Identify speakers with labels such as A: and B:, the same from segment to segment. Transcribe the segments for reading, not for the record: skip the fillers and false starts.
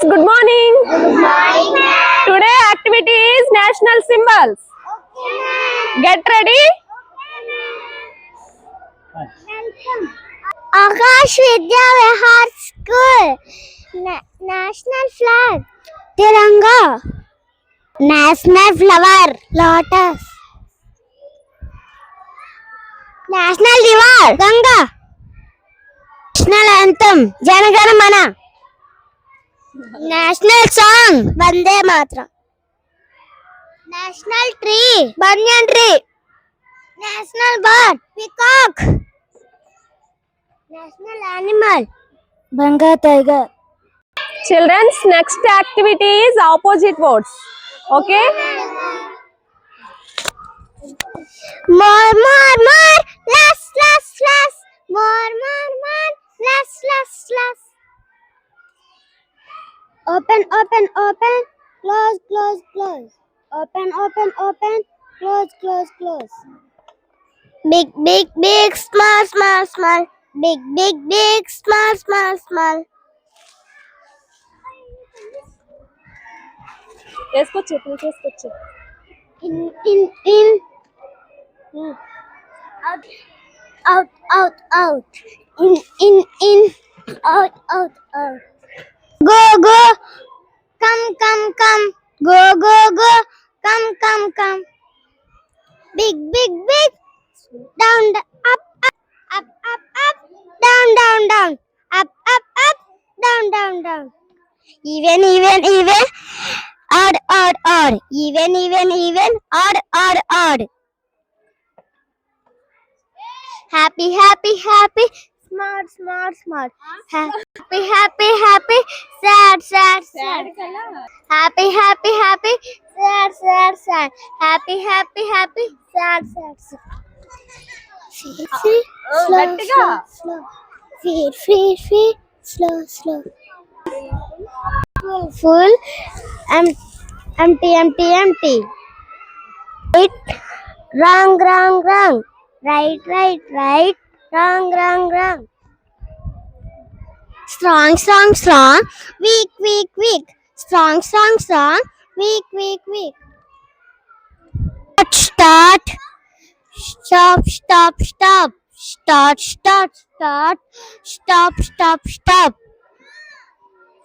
A: Good morning. Good morning. Today activity is national symbols. Okay. Get ready.
B: Akash Vidya Vihar School. National flag. Tiranga. National flower. Lotus. National river. Ganga. National anthem. Janagana Mana. National song. Vande Mataram. National tree. Banyan tree. National bird. Peacock. National animal. Bengal tiger.
A: Children's next activity is opposite words. Okay.
B: More, less, less. More, less, less. Open, close. Open, close. Big, small. Big, small.
A: చేసుకోవచ్చు.
B: In. Out. In. Out. Go. Come. Go. Come. Big. Down, up. Down. Up. Down. Even. Odd. Even. Odd. Happy. Smart. Happy. Sad. Happy. Sad. Happy. Sad. See. Slow. Feet. Slow. Full. Empty. Right. Wrong. Right. Wrong. Strong. Weak. Strong. Weak. Start. Stop. Stop.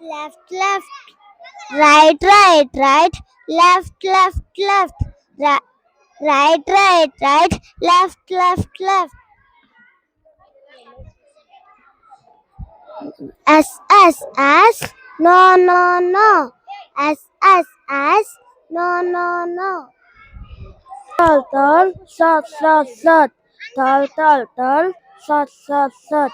B: Left. Right. Left. Right. Left. S. No. S. No. Tall. Short. Tall. Short.